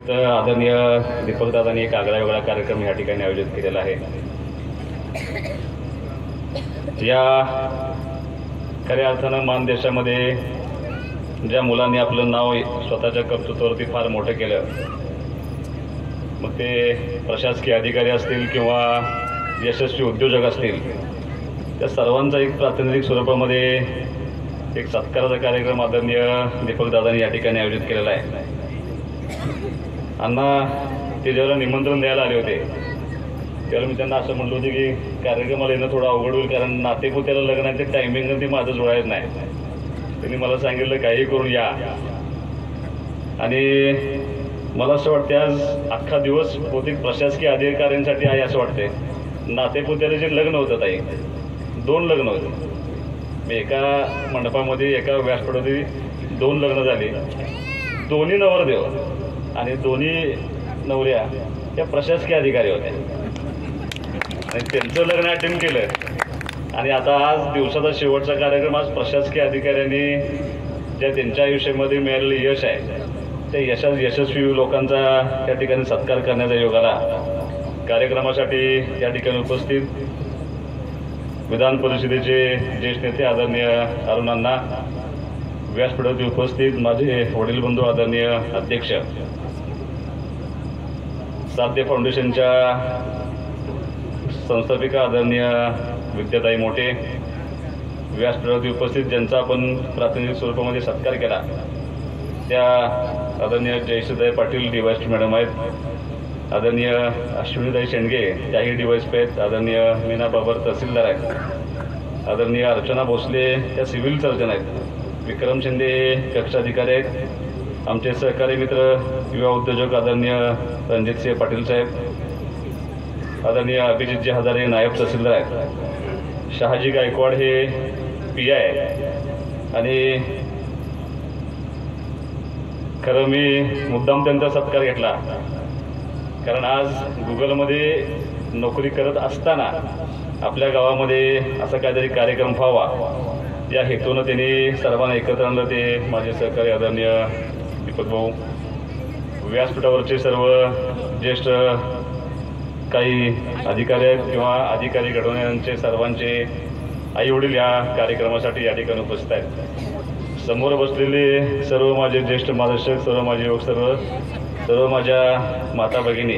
तर आदरणीय दीपकदादांनी एक आगळा कार्यक्रम या ठिकाणी आयोजित केलेला आहे। या खऱ्या अर्थानं मानदेशामध्ये ज्या मुलांनी आपलं नाव स्वतःच्या कर्तृत्वावरती फार मोठं केलं, मग ते प्रशासकीय अधिकारी असतील किंवा यशस्वी उद्योजक असतील, त्या सर्वांचा एक प्रातिनिधिक स्वरूपामध्ये एक सत्काराचा कार्यक्रम आदरणीय दीपकदादांनी या ठिकाणी आयोजित केलेला आहे। अण्णा ते जेव्हा निमंत्रण द्यायला आले होते त्यावेळेला मी त्यांना असं म्हटलं होतं की कार्यक्रमाला येणं थोडं अवघड होईल, कारण नातेपुत्याला लग्नाचे टायमिंग ते माझं जुळायचं नाही। त्यांनी मला सांगितलं काही करून या, आणि मला असं वाटतं आज अख्खा दिवस बहुतेक प्रशासकीय अधिकाऱ्यांसाठी आहे असं वाटते। नातेपुत्याला जे लग्न होतं ताई, 2 लग्न होते, एका मंडपामध्ये एका व्यासपीठामध्ये 2 लग्न झाली, दोन्ही नवरदेव आणि दोन्ही नवऱ्या त्या प्रशासकीय अधिकारी होत्या आणि त्यांचं लग्न अटेंड केलं। आणि आता आज दिवसाचा शेवटचा कार्यक्रम, आज प्रशासकीय अधिकाऱ्यांनी ज्या त्यांच्या आयुष्यामध्ये मिळालेलं यश आहे त्या यशस्वी लोकांचा त्या ठिकाणी सत्कार करण्याचा योग आला। कार्यक्रमासाठी या ठिकाणी उपस्थित विधान परिषदेचे ज्येष्ठ नेते आदरणीय अरुण अण्णा, व्यासपीठावरती उपस्थित माझे वडील बंधू आदरणीय अध्यक्ष, साध्य फाउंडेशनच्या संस्थापिका आदरणीय विद्याताई मोठे, व्यासपीठावरती उपस्थित ज्यांचा आपण प्रातिनिधिक स्वरूपामध्ये सत्कार केला त्या आदरणीय जयश्रीताई पाटील DYSP मॅडम आहेत, आदरणीय अश्विनीताई शेंडगे त्याही DYSP आहेत, आदरणीय मीना बाबर तहसीलदार आहेत, आदरणीय अर्चना भोसले त्या सिव्हिल सर्जन आहेत, विक्रम शिंदे कक्षाधिकारी आहेत, आमचे सहकारी मित्र युवा उद्योजक आदरणीय रणजितसिंह पाटील साहेब, आदरणीय अभिजितजी हजारे नायब तहसीलदार आहेत, शहाजी गायकवाड हे PI आहे। आणि खरं मी मुद्दाम त्यांचा सत्कार घेतला, कारण आज गुगलमध्ये नोकरी करत असताना आपल्या गावामध्ये असा काहीतरी कार्यक्रम व्हावा या हेतूनं त्यांनी सर्वांना एकत्र आणलं। ते माझे सहकारी आदरणीय दीपक भाऊ, व्यासपीठावरचे सर्व ज्येष्ठ काही अधिकारी आहेत किंवा अधिकारी घडवणाऱ्यांचे सर्वांचे आई वडील या कार्यक्रमासाठी या ठिकाणी उपस्थित आहेत। समोर बसलेले सर्व माझे ज्येष्ठ मार्गदर्शक, सर्व माझे युवक, सर्व माझ्या माता भगिनी,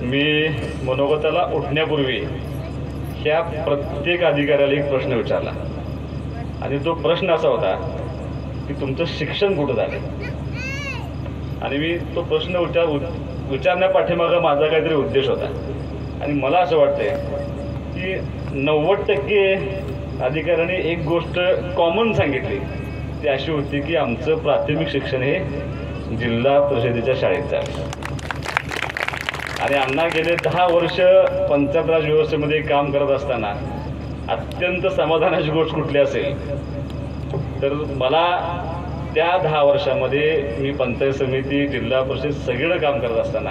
मी मनोगताला उठण्यापूर्वी ह्या प्रत्येक अधिकाऱ्याला एक प्रश्न विचारला, आणि तो प्रश्न असा होता की तुमचं शिक्षण कुठं झालं। आणि मी तो प्रश्न विचारण्यापाठीमागं माझा काहीतरी उद्देश होता, आणि मला असं वाटतंय की 90% अधिकाऱ्यांनी एक गोष्ट कॉमन सांगितली, ती अशी होती की आमचं प्राथमिक शिक्षण हे जिल्हा परिषदेच्या शाळेत झालं। आणि अण्णा गेले 10 वर्ष पंचायत राज व्यवस्थेमध्ये काम करत असताना अत्यंत समाधानाची गोष्ट कुठली असेल तर मला त्या 10 वर्षामध्ये मी पंचायत समिती, जिल्हा परिषद सगळं काम करत असताना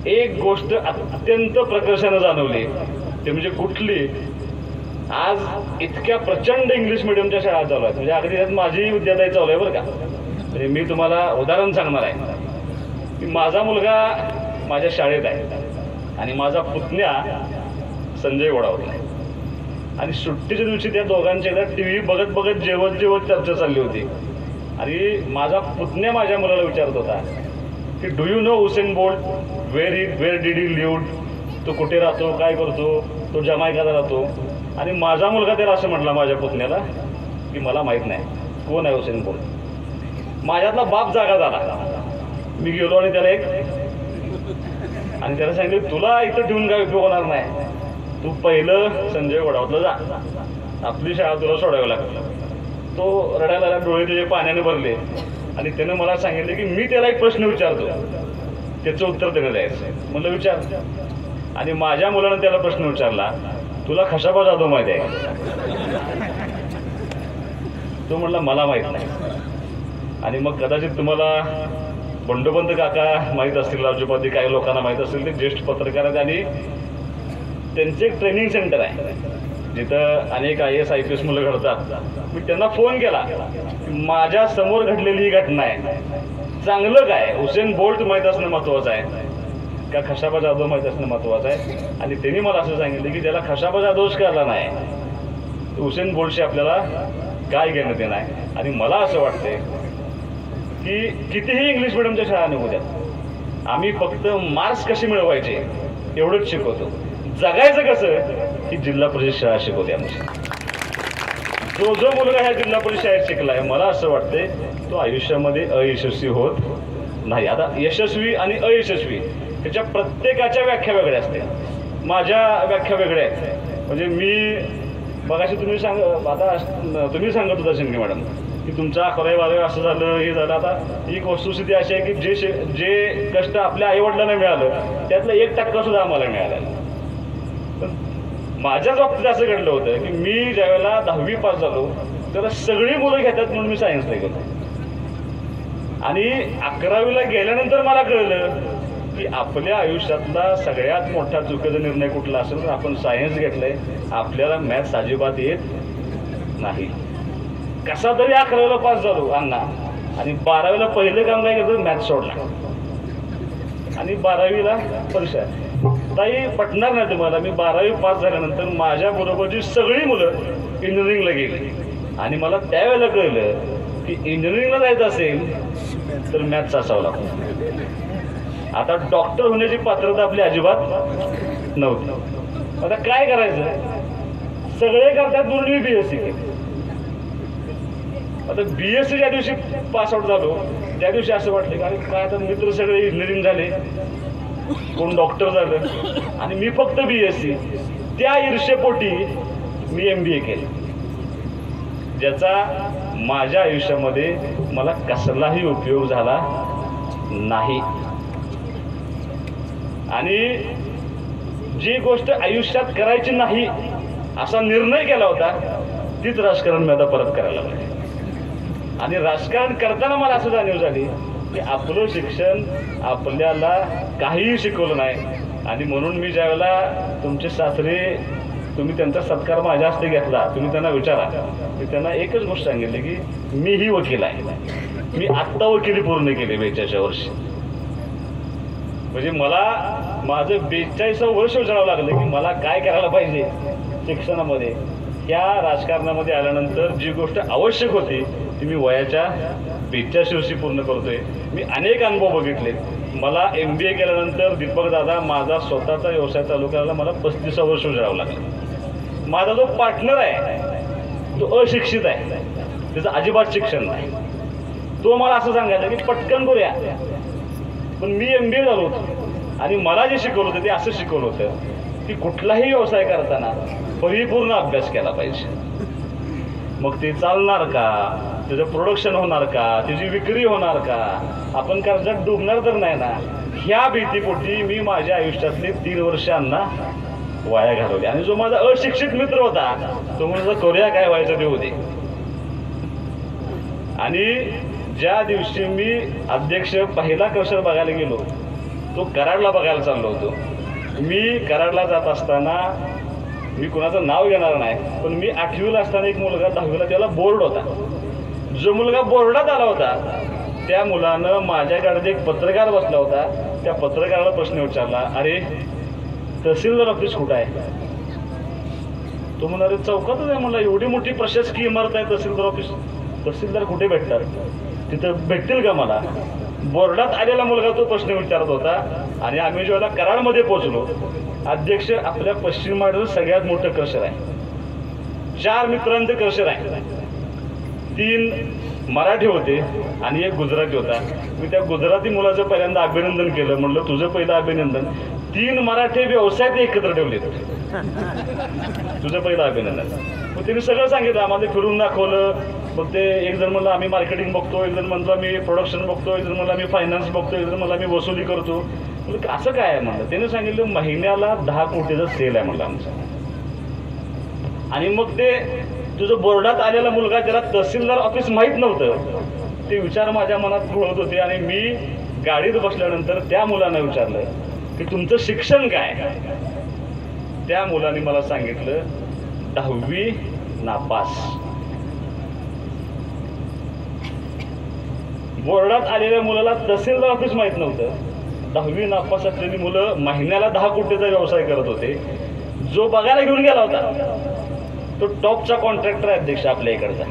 एक गोष्ट अत्यंत प्रकर्षानं जाणवली, ते म्हणजे कुठली, आज इतक्या प्रचंड इंग्लिश मिडियमच्या शाळा चालू आहेत, म्हणजे अगदी त्यात माझी विद्याताई चालू आहे बरं का। म्हणजे मी तुम्हाला उदाहरण सांगणार आहे की माझा मुलगा माझ्या शाळेत आहे आणि माझा पुतण्या संजय गोडावतला आहे, आणि सुट्टीच्या दिवशी त्या दोघांच्या एकदा TV बघत जेवत चर्चा चालली होती, आणि माझा पुतण्या माझ्या मुलाला विचारत होता की do you know Usain Bolt, where did he live, तो कुठे राहतो, काय करतो, तो जमायकाला राहतो। आणि माझा मुलगा त्याला असं म्हटला माझ्या पुतण्याला की मला माहीत नाही कोण आहे हुसेन बोल्ट। माझ्यातला बाप जागा झाला, मी गेलो आणि त्याला सांगितलं तुला इथं ठेवून काय उपयोग होणार नाही, तू पहिलं संजय गोडावतला जा, आपली शाळा तुला सोडावी लागली। तो रडायला, डोळे त्याचे पाण्याने भरले, आणि त्यानं मला सांगितलं की मी त्याला एक प्रश्न विचारतो, त्याचं उत्तर त्यानं द्यायचं, म्हणलं विचार। आणि माझ्या मुलानं त्याला प्रश्न विचारला, तुला खशाबा जाधव माहिती आहे? तो म्हणला मला माहीत नाही। आणि मग कदाचित तुम्हाला बंडोबंत काका माहीत असतील, राजूपाती काही लोकांना माहीत असतील, ते ज्येष्ठ पत्रकार आहेत आणि त्यांचे एक ट्रेनिंग सेंटर आहे जिथं अनेक IAS IPS मुलं घडतात। मी त्यांना फोन केला, माझ्या समोर घडलेली ही घटना आहे, चांगलं काय, हुसेन बोल्ट माहीत असणं महत्त्वाचं आहे का खशाबा जाधव माहीत असणं महत्त्वाचं आहे. आणि त्यांनी मला असं सांगितलं की ज्याला खशाबा जाधवच कळला नाही हुसेन बोल्टशी आपल्याला काय घेणं ते नाही. आणि मला असं वाटतंय की कितीही इंग्लिश मिडियमच्या शाळा निघू द्या, आम्ही फक्त मार्क्स कसे मिळवायचे एवढंच शिकवतो. जगायचं कसं ही जिल्हा परिषद शाळा शिकवते आमची. जो मुलगा ह्या जिल्हा परिषद शाळेत शिकलाय मला असं वाटतंय तो आयुष्यामध्ये अयशस्वी होत नाही. आता यशस्वी आणि अयशस्वी त्याच्या प्रत्येकाच्या व्याख्या वेगळ्या असते. माझ्या व्याख्या वेगळ्या आहेत. म्हणजे मी बघाशी तुम्ही तुम्ही सांगत होता शिंदे मॅडम की तुमचं 11वी-12वी असं झालं हे झालं. आता एक वस्तुस्थिती अशी आहे की जे कष्ट आपल्या आईवडिलांना मिळालं त्यातलं 1% सुद्धा आम्हाला मिळालं. पण माझ्याच बाबतीत असं घडलं होतं की मी ज्यावेळेला 10वी पास झालो त्याला सगळी मुलं घेतात म्हणून मी सायन्सला गेलो. आणि 11वीला गेल्यानंतर मला कळलं की आपल्या आयुष्यातला सगळ्यात मोठा चुकीचा निर्णय कुठला असेल तर आपण सायन्स घेतलंय. आपल्याला मॅथ्स अजिबात येत नाही. कसा तरी 11वीला पास झालो अण्णा आणि 12वीला पहिलं काम काय केलं मॅथ्स सोडला आणि 12वीला परीक्षा. ताई पटणार नाही तुम्हाला, मी 12वी पास झाल्यानंतर माझ्या बरोबरची सगळी मुलं इंजिनिअरिंगला गेली आणि मला त्यावेळेला कळलं की इंजिनिअरिंगला जायचं असेल तर मॅथ्स असावं लागतं. आता डॉक्टर होण्याची पात्रता आपली अजिबात नव्हती. आता काय करायचं, सगळे करतात म्हणून मी BSc केली. आता BSc ज्या दिवशी पास आउट झालो त्या दिवशी असं वाटलं की काय आता मित्र सगळे इंजिनिअरिंग झाले, कोण डॉक्टर झालं आणि मी फक्त BSc. त्या ईर्ष्येपोटी मी MBA केलं ज्याचा माझ्या आयुष्यामध्ये मला कसलाही उपयोग झाला नाही. आणि जी गोष्ट आयुष्यात करायची नाही असा निर्णय केला होता तीच राजकारण मी आता परत करायला लागले. आणि राजकारण करताना मला असं जाणीव झाली की आपलं शिक्षण आपल्याला काहीही शिकवलं नाही. आणि म्हणून मी ज्यावेळेला तुमचे सासरे तुम्ही त्यांचा सत्कार माझ्या हस्ते घेतला, तुम्ही त्यांना विचारा, मी त्यांना एकच गोष्ट सांगितली की मीही वकील आहे. मी आत्ता वकिली पूर्ण केली 42व्या वर्षी. म्हणजे मला माझं 42वं वर्ष विचारावं लागलं की मला काय करायला पाहिजे शिक्षणामध्ये. या राजकारणामध्ये आल्यानंतर जी गोष्ट आवश्यक होती ती मी वयाच्या 42 वर्षी पूर्ण करतोय. मी अनेक अनुभव बघितले. मला MBA केल्यानंतर दीपक दादा माझा स्वतःचा व्यवसाय चालू करायला मला 35वं वर्ष विचारावं लागलं. माझा जो पार्टनर आहे तो अशिक्षित आहे, त्याचं अजिबात शिक्षण नाही. तो मला असं सांगायचा की पटकन करूया. पण मी MBA झालो होतो आणि मला जे शिकवलं होतं ते असं शिकवलं होतं की कुठलाही व्यवसाय करताना परिपूर्ण अभ्यास केला पाहिजे. मग ते चालणार का, त्याचं प्रोडक्शन होणार का, त्याची विक्री होणार का, आपण कर्जात डुबणार तर नाही ना, ह्या भीतीपोटी मी माझ्या आयुष्यातली 3 वर्षांना वाया घालवली. आणि जो माझा अशिक्षित मित्र होता तो म्हणजे करूया काय व्हायचं ते होते. आणि ज्या दिवशी मी अध्यक्ष पहिला क्रशर बघायला गेलो तो कराडला बघायला चाललो होतो. मी कराडला जात असताना मी कुणाचं नाव घेणार नाही पण मी 8वीला असताना एक मुलगा 10वीला त्याला बोर्ड होता. जो मुलगा बोर्डात आला होता त्या मुलानं माझ्या गाडीत एक पत्रकार बसला होता. त्या पत्रकाराला प्रश्न विचारला, अरे तहसीलदार ऑफिस कुठं आहे? तो म्हणाले चौकातच आहे. मला एवढी मोठी प्रशासकीय इमारत आहे तहसीलदार ऑफिस, तहसीलदार कुठे भेटतात, तिथं भेटतील का मला? बोर्डात आलेला मुलगा तो प्रश्न विचारत होता. आणि आम्ही जेव्हा कराडमध्ये पोहोचलो, अध्यक्ष आपल्या पश्चिम महाराष्ट्राचं सगळ्यात मोठं क्रशर आहे. 4 मित्रांचं क्रशर आहे. 3 मराठी होते आणि 1 गुजराती होता. मी त्या गुजराती मुलाचं पहिल्यांदा अभिनंदन केलं. म्हणलं तुझं पहिलं अभिनंदन. 3 मराठी व्यवसायात एकत्र ठेवले, तुझं पहिलं अभिनंदन. मग त्यांनी सगळं सांगितलं, आम्हाला फिरून दाखवलं. मग ते एक जण म्हणलं आम्ही मार्केटिंग बघतो, एक जण म्हणलं मी प्रोडक्शन बघतो, एक जण म्हणलं मी फायनान्स बघतो, एक जण म्हणलं मी वसुली करतो. म्हणजे असं काय आहे म्हणलं. त्याने सांगितलं महिन्याला 10 कोटीचा सेल आहे म्हणलं आमचा. आणि मग ते तुझं बोर्डात आलेला मुलगा ज्याला तहसीलदार ऑफिस माहीत नव्हतं ते विचार माझ्या मनात घोळत होते. आणि मी गाडीत बसल्यानंतर त्या मुलानं विचारलं की तुमचं शिक्षण काय? त्या मुलाने मला सांगितलं 10वी नापास. बोर्डात आलेल्या मुलाला तहसीलदार ऑफिस माहीत नव्हतं. 10वी नापास असलेली मुलं महिन्याला 10 कोटीचा व्यवसाय करत होते. जो बघायला घेऊन गेला होता तो टॉपचा कॉन्ट्रॅक्टर आहे अध्यक्ष आपल्या इकडचा.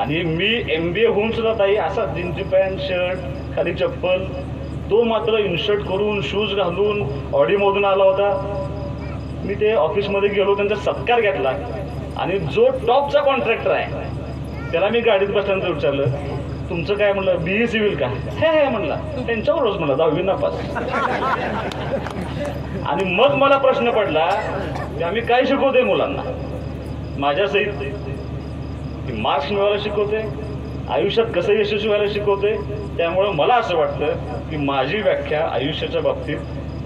आणि मी MBA होऊन सुद्धा ताई असा जीन्सची पॅन्ट शर्ट खाली चप्पल, तो मात्र इनशर्ट करून शूज घालून ऑडीमधून आला होता. मी ते ऑफिसमध्ये गेलो, त्यांचा सत्कार घेतला. आणि जो टॉपचा कॉन्ट्रॅक्टर आहे त्याला मी गाडीत बसल्यानंतर विचारलं, तुमचं काय म्हणलं, BE सिव्हिल का? हे म्हणला, त्यांच्यावरच म्हणलं 10वी नापास. आणि मग मला प्रश्न पडला की आम्ही काय शिकवतोय मुलांना. माझ्या सहित मार्क्स मिळवायला शिकवते, आयुष्यात कसं यशस्वी व्हायला शिकवते. त्यामुळं मला असं वाटतं की माझी व्याख्या आयुष्याच्या बाबतीत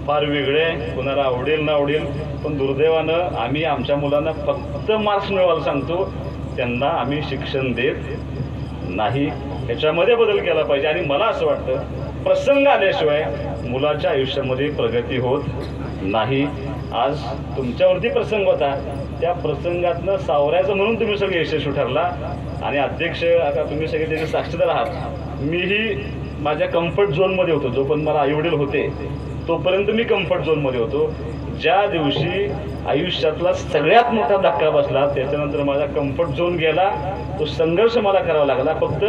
फार वेगळे आहे. कोणाला आवडेल ना आवडेल, पण दुर्दैवानं आम्ही आमच्या मुलांना फक्त मार्क्स मिळवायला सांगतो, त्यांना आम्ही शिक्षण देत नाही. ह्याच्यामध्ये बदल केला पाहिजे. आणि मला असं वाटतं प्रसंग आल्याशिवाय मुलाच्या आयुष्यामध्ये प्रगती होत नाही. आज तुमच्यावरती प्रसंग होता, त्या प्रसंगातनं सावरायचं म्हणून तुम्ही सगळे यशस्वी ठरला. आणि अध्यक्ष, आता तुम्ही सगळे त्याचे साक्षीदार आहात. मीही माझ्या कम्फर्ट झोनमध्ये होतो. जोपर्यंत मला आईवडील होते तोपर्यंत मी कम्फर्ट झोनमध्ये होतो. ज्या दिवशी आयुष्यातला सगळ्यात मोठा धक्का बसला त्याच्यानंतर माझा कम्फर्ट झोन गेला. तो संघर्ष मला करावा लागला. फक्त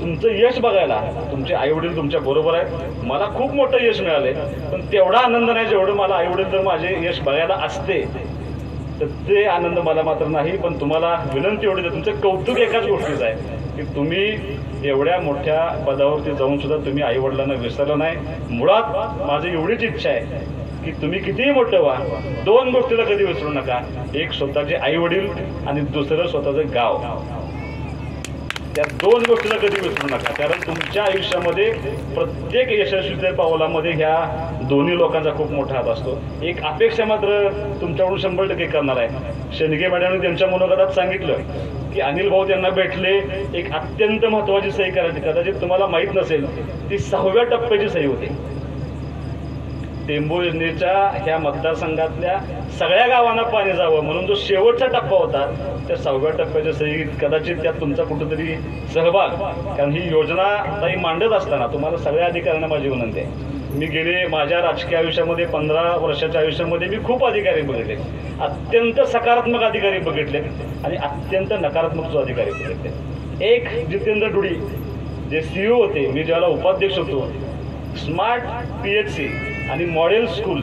तुमचं यश बघायला तुमचे आईवडील तुमच्या बरोबर आहेत. मला खूप मोठं यश मिळाले, पण तेवढा आनंद नाही जेवढं मला आईवडील जर माझे यश बघायला असते तर ते आनंद मला मात्र नाही. पण तुम्हाला विनंती एवढी आहे, तुमचं कौतुक एकाच गोष्टीचं आहे की तुम्ही एवढ्या मोठ्या पदावरती जाऊन सुद्धा तुम्ही आईवडिलांना विसरलं नाही. मुळात माझी एवढीच इच्छा आहे की तुम्ही कितीही मोठं व्हा, 2 गोष्टीला कधी विसरू नका. एक स्वतःचे आईवडील आणि दुसरं स्वतःचं गाव. त्या 2 गोष्टीला कधी विसरू नका. कारण तुमच्या आयुष्यामध्ये प्रत्येक यशस्वीच्या पावलामध्ये ह्या दोन्ही लोकांचा खूप मोठा हात असतो. एक अपेक्षा मात्र तुमच्याकडून 100% करणार आहे. शेंडगे मॅडमने त्यांच्या मनोगतात सांगितलं की अनिल भाऊ त्यांना भेटले, एक अत्यंत महत्त्वाची सही करायची. कदाचित तुम्हाला माहीत नसेल, ती 6व्या टप्प्याची सही होती. टेंबू योजनेच्या ह्या मतदारसंघातल्या सगळ्या गावांना पाणी जावं म्हणून जो शेवटचा टप्पा होता, त्या 6व्या टप्प्याच्या सही कदाचित त्यात तुमचा कुठेतरी सहभाग. कारण ही योजना ताई मांडत असताना तुम्हाला सगळ्या अधिकाऱ्यांना माझी विनंती आहे. मी गेले माझ्या राजकीय आयुष्यामध्ये 15 वर्षाच्या आयुष्यामध्ये मी खूप अधिकारी बघितले. अत्यंत सकारात्मक अधिकारी बघितले आणि अत्यंत नकारात्मक अधिकारी बघितले. एक जितेंद्र डुडी जे CEO होते, मी ज्याला उपाध्यक्ष होतो, स्मार्ट PHC आणि मॉडेल स्कूल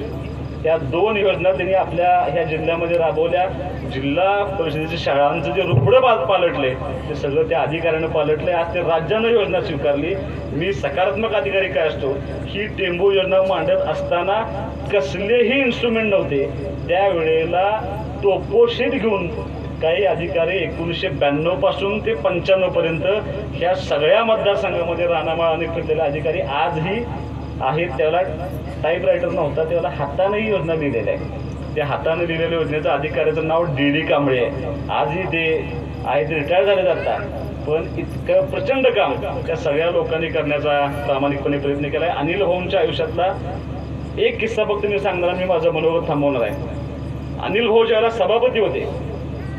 या 2 योजना त्यांनी आपल्या ह्या जिल्ह्यामध्ये राबवल्या. जिल्हा परिषदेच्या शाळांचं जे रुपडं पालटले ते सगळं त्या अधिकाऱ्यानं पालटले. आज ते राज्यानं योजना स्वीकारली. मी सकारात्मक अधिकारी काय असतो, ही टेंबू योजना मांडत असताना कसलेही इन्स्ट्रुमेंट नव्हते. त्यावेळेला टोपोशीट घेऊन काही अधिकारी 1992 पासून ते 95 पर्यंत ह्या सगळ्या मतदारसंघामध्ये रानामाळाने फिरलेले अधिकारी आजही आहेत. त्याला टाईपरायटर नव्हता, त्याला हाताने ही योजना लिहिलेल्या आहे. त्या हाताने लिहिलेल्या योजनेचं अधिकाऱ्याचं नाव DD कांबळे आहे. आजही ते आहेत, रिटायर झाले जातात. पण इतकं प्रचंड काम त्या सगळ्या लोकांनी करण्याचा प्रामाणिकपणे प्रयत्न केला आहे. अनिल भाऊंच्या आयुष्यातला एक किस्सा फक्त मी सांगणार, मी माझं मनोगत थांबवणार आहे. अनिल भाऊ ज्यावेळेला सभापती होते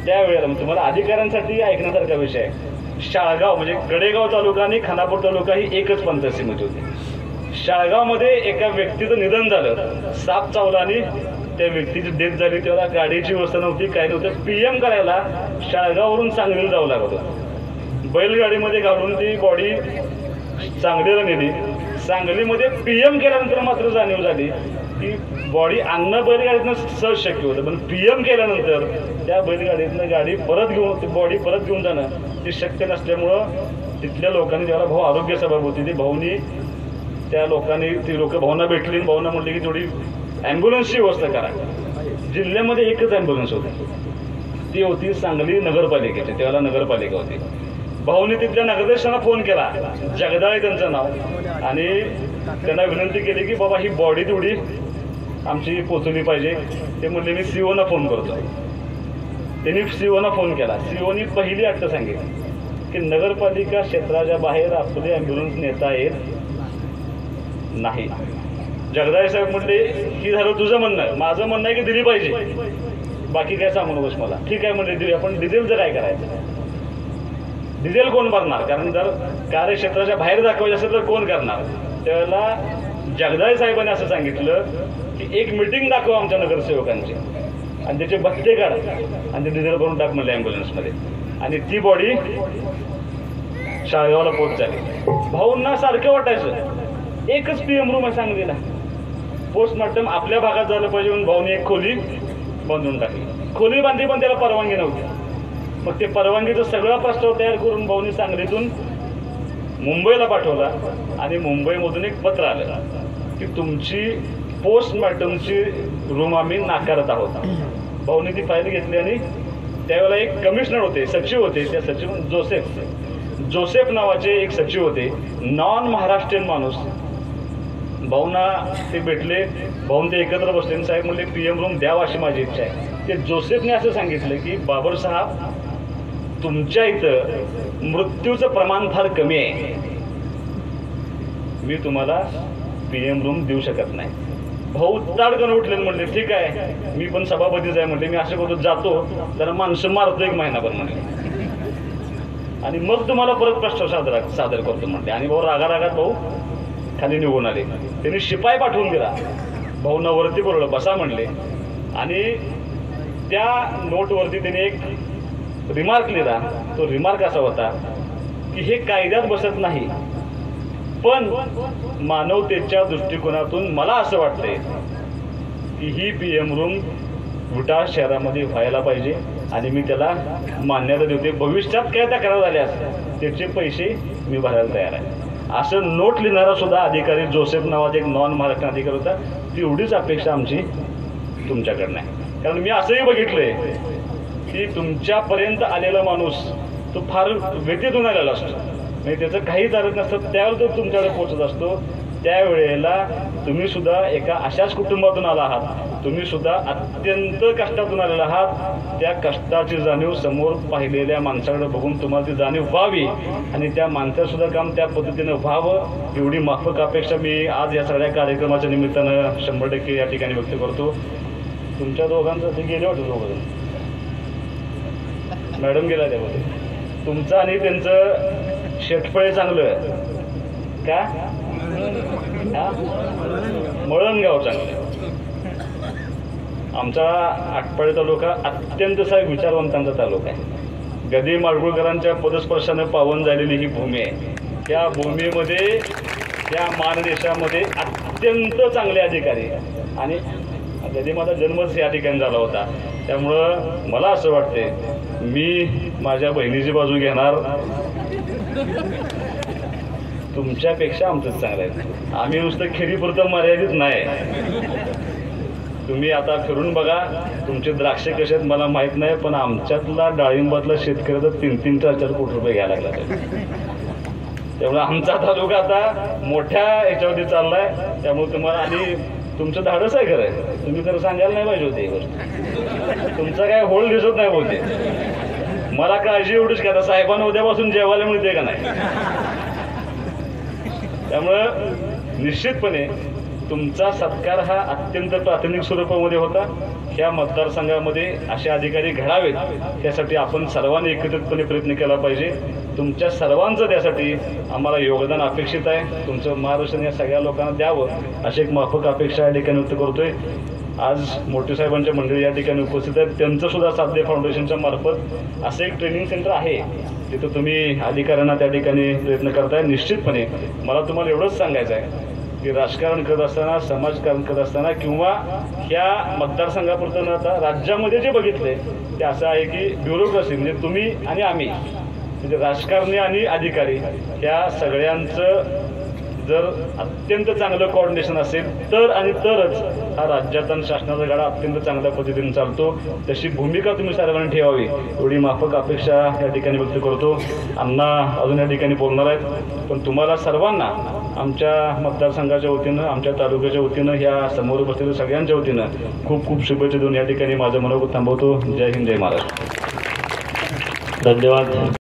त्यावेळेला तुम्हाला अधिकाऱ्यांसाठी ऐकण्यासारखा विषय आहे. शाळगाव म्हणजे गडेगाव तालुका आणि खानापूर तालुका ही एकच पंचायत समिती होती. शाळगावमध्ये एका व्यक्तीचं निधन झालं, साप चावला आणि त्या व्यक्तीची डेथ झाली. तेव्हा गाडीची व्यवस्था नव्हती, काय नव्हतं. PM करायला शाळगाववरून सांगलीला जावं लागत होतं. बैलगाडीमध्ये घालून ती बॉडी सांगलीला नेली. सांगलीमध्ये PM केल्यानंतर मात्र जाणीव झाली की बॉडी आणणं बैलगाडीतनं सहज शक्य होतं, पण PM केल्यानंतर त्या बैलगाडीतनं गाडी परत घेऊन ती बॉडी परत घेऊन जाणं ते शक्य नसल्यामुळं तिथल्या लोकांनी ज्याला भाऊ आरोग्य सभा होती ती भाऊनी त्या लोकांनी ती लोक भावना भेटली. भावना म्हटली की थोडी ॲम्ब्युलन्सची व्यवस्था करा. जिल्ह्यामध्ये एकच ॲम्ब्युलन्स होती, ती होती सांगली नगरपालिकेची. त्यावेळेला नगरपालिका होती. भाऊने तिथल्या नगराध्यक्षांना फोन केला, जगदाळे त्यांचं नाव, आणि त्यांना विनंती केली की बाबा ही बॉडी तेवढी आमची पोचवली पाहिजे. ते म्हणले मी COना फोन करतो. त्यांनी COना फोन केला. COनी पहिली अट सांगितली की नगरपालिका क्षेत्राच्या बाहेर आपली ॲम्ब्युलन्स नेता येत नाही. जगदाळे साहेब म्हणले की झालं तुझं म्हणणं, माझं म्हणणं आहे की दिली पाहिजे, बाकी काय सांगू नकोस मला. ठीक आहे म्हणले, देऊया, पण डिझेलचं काय करायचं. डिझेल कोण भरणार? कारण जर कार्यक्षेत्राच्या बाहेर दाखवायचं असेल तर कोण करणार? त्यावेळेला जगदाळे साहेबांनी असं सांगितलं की एक मिटिंग दाखवा आमच्या नगरसेवकांची आणि त्याचे भत्ते काढ आणि ते डिझेल भरून टाक म्हणले ॲम्ब्युलन्समध्ये. आणि ती बॉडी शाळेगावला पोहोच. भाऊंना सारखं वाटायचं एकच PM रूम आहे सांगलीला, पोस्टमॉर्टम आपल्या भागात झालं पाहिजे म्हणून भाऊने एक खोली बांधून टाकली. खोली बांधली पण त्याला परवानगी नव्हती. मग ते परवानगीचा सगळा प्रस्ताव तयार करून भाऊनी सांगलीतून मुंबईला पाठवला आणि मुंबईमधून एक पत्र आलं की तुमची पोस्टमॉर्टमची रूम आम्ही नाकारत आहोत. भाऊनी ती फाईल घेतली आणि त्यावेळेला एक कमिशनर होते, सचिव होते, त्या सचिव जोसेफ नावाचे एक सचिव होते, नॉन महाराष्ट्रीयन माणूस. भाऊंना ते भेटले, भाऊन ते एकत्र बसले. साहेब म्हणले PM रूम द्यावा अशी माझी इच्छा आहे. ते जोसेफने असं सांगितलं की बाबर साहेब तुमच्या इथं मृत्यूचं प्रमाण फार कमी आहे, मी तुम्हाला PM रूम देऊ शकत नाही. भाऊ ताडकन उठले म्हणले ठीक आहे, मी पण सभापतीच आहे म्हणले, मी असं करतो जातो जरा माणसं मारतो एक महिनाभर म्हणले आणि मग तुम्हाला परत प्रस्ताव सादर करतो म्हणले. आणि भाऊ रागारागात भाऊ खाली निघून आले. त्यांनी शिपाई पाठवून दिला. भाऊंना वरती बोलवलं, बसा म्हणले. आणि त्या नोटवरती त्यांनी एक रिमार्क लिहिला. तो रिमार्क असा होता की हे कायद्यात बसत नाही, पण मानवतेच्या दृष्टिकोनातून मला असं वाटतंय की ही PM रूम विटा शहरामध्ये व्हायला पाहिजे आणि मी त्याला मान्यता देते. भविष्यात काय तक्रार झाल्यास त्याचे पैसे मी भरायला तयार आहे. असं नोट लिहिणारा सुद्धा अधिकारी जोसेफ नावाचा एक नॉन महाराष्ट्र अधिकारी होता. तेवढीच अपेक्षा आमची तुमच्याकडनं आहे. कारण मी असंही बघितलंय की तुमच्यापर्यंत आलेला माणूस तो फार व्यतीतून आलेला असतो, म्हणजे त्याचं काही चालत नसतं, त्यावेळेला तो तुमच्याकडे पोहोचत असतो. त्यावेळेला तुम्ही सुद्धा एका अशाच कुटुंबातून आला आहात, तुम्ही सुद्धा अत्यंत कष्टातून आलेला आहात. त्या कष्टाची जाणीव समोर पाहिलेल्या माणसाकडे बघून तुम्हाला ती जाणीव व्हावी आणि त्या माणसाचं सुद्धा काम त्या पद्धतीनं व्हावं एवढी माफक अपेक्षा मी आज या सगळ्या कार्यक्रमाच्या निमित्तानं 100% या ठिकाणी व्यक्त करतो. तुमच्या दोघांचं ते गेले वाटतं, दोघं मॅडम गेला त्यामध्ये. तुमचं आणि त्यांचं शेटफळे चांगलं का? मळणगाव चांगलं. आमचा आटपाडी तालुका अत्यंत विचारवंतांचा तालुका आहे. गदी माडगुळकरांच्या पदस्पर्शानं पावन झालेली ही भूमी आहे. त्या भूमीमध्ये त्या मानदेशामध्ये अत्यंत चांगले अधिकारी आणि गदी माझा जन्मच या ठिकाणी झाला होता. त्यामुळं मला असं वाटते मी माझ्या बहिणीची बाजू घेणार. तुमच्यापेक्षा आमचंच चांगलं आहे. आम्ही नुसतं खेरीपुरतं मर्यादित नाही. तुम्ही आता फिरून बघा, तुमचे द्राक्षे कसे आहेत मला माहीत नाही, पण आमच्यातला डाळिंबातला शेतकऱ्याचा 3-3, 4-4 कोटी रुपये घ्यायला लागला. त्यामुळे आमचा तालुका आता मोठ्या ह्याच्यावरती चाललाय. त्यामुळे तुम्हाला आणि तुमचं धाडस आहे खरं, तुम्ही तर सांगायला नाही पाहिजे होते ही गोष्ट. तुमचा काय होल दिसत नाही बोलते. मला काळजी एवढीच का साहेबांना उद्यापासून जेवायला मिळते का नाही. त्यामुळं निश्चितपणे तुमचा सत्कार हा अत्यंत प्राथमिक स्वरूपामध्ये होता. ह्या मतदारसंघामध्ये असे अधिकारी घडावेत त्यासाठी आपण सर्वांनी एकत्रितपणे प्रयत्न केला पाहिजे. तुमच्या सर्वांचं त्यासाठी आम्हाला योगदान अपेक्षित आहे. तुमचं मार्गदर्शन या सगळ्या लोकांना द्यावं अशी एक माफक अपेक्षा या ठिकाणी व्यक्त करतोय. आज मोठे साहेबांच्या मंडळी या ठिकाणी उपस्थित आहेत. त्यांचं सुद्धा साध्य फाउंडेशनच्या मार्फत असं एक ट्रेनिंग सेंटर आहे, तिथं तुम्ही अधिकाऱ्यांना त्या ठिकाणी प्रयत्न करताय. निश्चितपणे मला तुम्हाला एवढंच सांगायचं आहे की राजकारण करत असताना, समाजकारण करत असताना किंवा ह्या मतदारसंघापुरतं न आता राज्यामध्ये जे बघितले ते असं आहे की ब्युरोक्रेसी म्हणजे तुम्ही आणि आम्ही म्हणजे राजकारणी आणि अधिकारी ह्या सगळ्यांचं जर अत्यंत चांगलं कोऑर्डिनेशन असेल तर आणि तरच हा राज्याचा आणि शासनाचा गाडा अत्यंत चांगल्या पद्धतीने चालतो. तशी भूमिका तुम्ही सर्वांनी ठेवावी एवढी माफक अपेक्षा या ठिकाणी व्यक्त करतो. अण्णा अजून या ठिकाणी बोलणार आहेत, पण तुम्हाला सर्वांना आमच्या मतदारसंघाच्या वतीनं, आमच्या तालुक्याच्या वतीनं, ह्या समोर बसलेल्या सगळ्यांच्या वतीनं खूप खूप शुभेच्छा देऊन या ठिकाणी माझं मनोगत थांबवतो. जय हिंद, जय महाराष्ट्र. धन्यवाद.